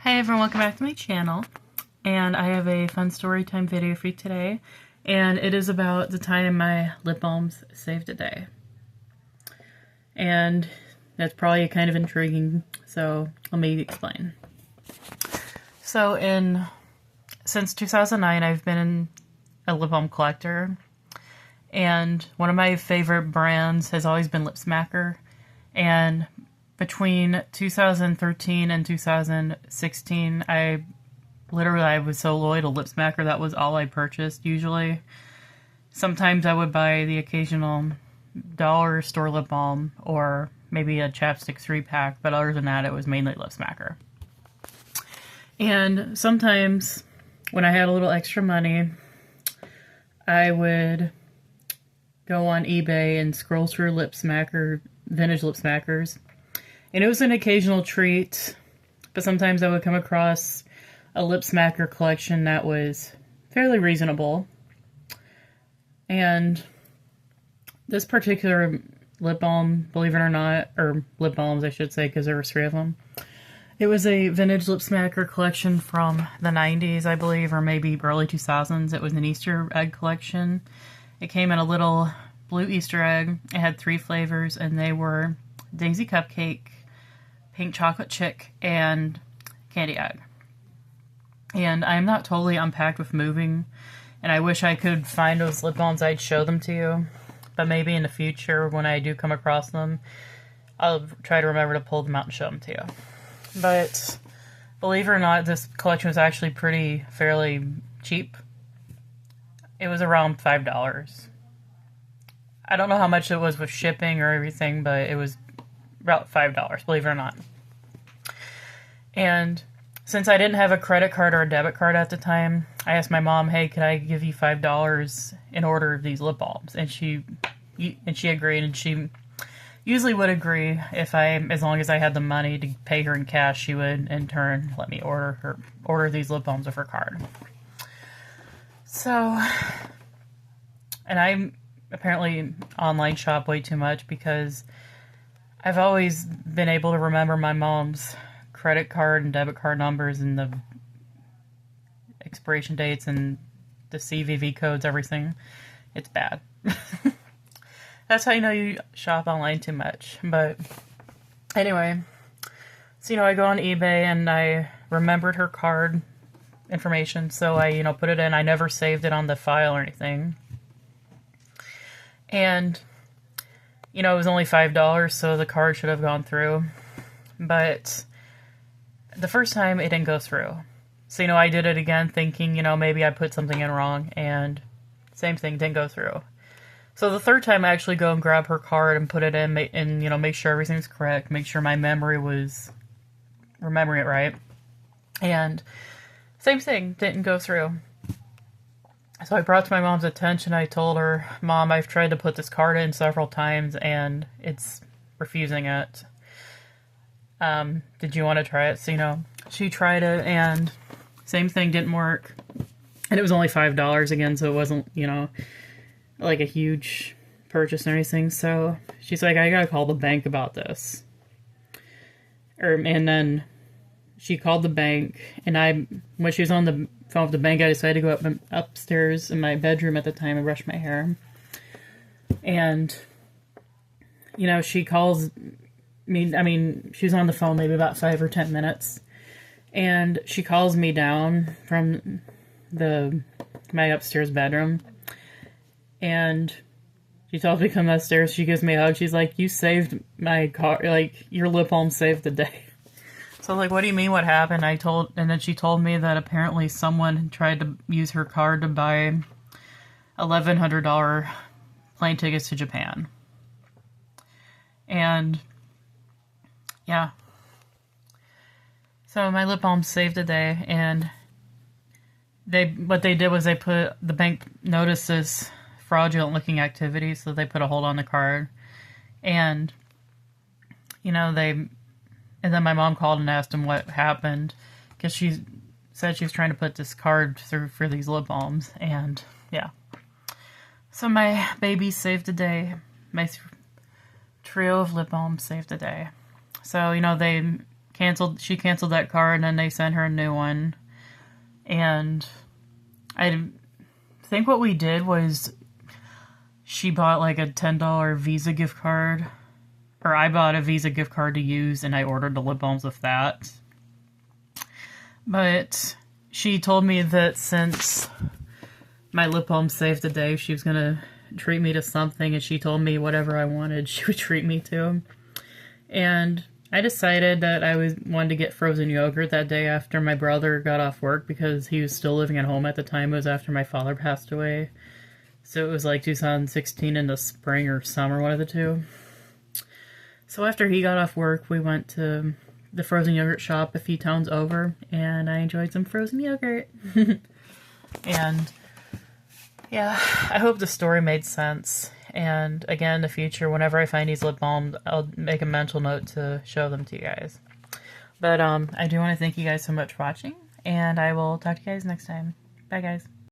Hey everyone, welcome back to my channel, and I have a fun story time video for you today, and it is about the time my lip balms saved a day. And that's probably kind of intriguing, so let me explain. So since 2009, I've been a lip balm collector, and one of my favorite brands has always been Lip Smacker, and between 2013 and 2016, I was so loyal to Lip Smacker, that was all I purchased usually. Sometimes I would buy the occasional dollar store lip balm or maybe a chapstick 3-pack, but other than that, it was mainly Lip Smacker. And sometimes when I had a little extra money, I would go on eBay and scroll through vintage Lip Smackers. And it was an occasional treat, but sometimes I would come across a Lip Smacker collection that was fairly reasonable. And this particular lip balm, believe it or not, or lip balms I should say, because there were 3 of them. It was a vintage Lip Smacker collection from the 90s, I believe, or maybe early 2000s. It was an Easter egg collection. It came in a little blue Easter egg. It had 3 flavors, and they were Daisy Cupcake, Pink Chocolate Chick, and Candy Egg. And I'm not totally unpacked with moving, and I wish I could find those lip balms, I'd show them to you. But maybe in the future, when I do come across them, I'll try to remember to pull them out and show them to you. But believe it or not, this collection was actually fairly cheap. It was around $5. I don't know how much it was with shipping or everything, but it was about $5, believe it or not. And since I didn't have a credit card or a debit card at the time, I asked my mom, hey, could I give you $5 in order of these lip balms? And she agreed, and she usually would agree as long as I had the money to pay her in cash, she would in turn let me order these lip balms with her card. So, and I apparently online shop way too much because I've always been able to remember my mom's credit card and debit card numbers and the expiration dates and the CVV codes, everything. It's bad. That's how you know you shop online too much. But anyway, so I go on eBay and I remembered her card information, so I put it in. I never saved it on the file or anything. And it was only $5, so the card should have gone through. But the first time, it didn't go through. So, I did it again thinking, maybe I put something in wrong, and same thing, didn't go through. So the third time, I actually go and grab her card and put it in, and, make sure everything's correct, make sure my memory was remembering it right. And same thing, didn't go through. So I brought to my mom's attention, I told her, Mom, I've tried to put this card in several times and it's refusing it. Did you want to try it? So, she tried it and same thing, didn't work. And it was only $5 again, so it wasn't, like a huge purchase or anything. So she's like, I gotta call the bank about this. And then she called the bank, and when she was on the phone with the bank, I decided to go upstairs in my bedroom at the time and brush my hair. And, she calls me, she was on the phone maybe about 5 or 10 minutes. And she calls me down from my upstairs bedroom. And she tells me to come upstairs. She gives me a hug. She's like, you saved my car. Like, your lip balm saved the day. So, like, what do you mean, what happened? And then she told me that apparently someone tried to use her card to buy $1,100 plane tickets to Japan. And, yeah. So, my lip balm saved the day, and what they did was the bank noticed this fraudulent looking activity, so they put a hold on the card. And, and then my mom called and asked him what happened, because she said she was trying to put this card through for these lip balms, and yeah. So my baby saved the day. My trio of lip balms saved the day. So, they She canceled that card, and then they sent her a new one. And I think what we did was she bought like a $10 Visa gift card, or I bought a Visa gift card to use, and I ordered the lip balms with that. But she told me that since my lip balm saved the day, she was gonna treat me to something, and she told me whatever I wanted, she would treat me to. And I decided that wanted to get frozen yogurt that day after my brother got off work, because he was still living at home at the time. It was after my father passed away. So it was like 2016 in the spring or summer, one of the two. So after he got off work, we went to the frozen yogurt shop a few towns over, and I enjoyed some frozen yogurt. And yeah, I hope the story made sense. And again, in the future, whenever I find these lip balms, I'll make a mental note to show them to you guys. But I do want to thank you guys so much for watching, and I will talk to you guys next time. Bye, guys.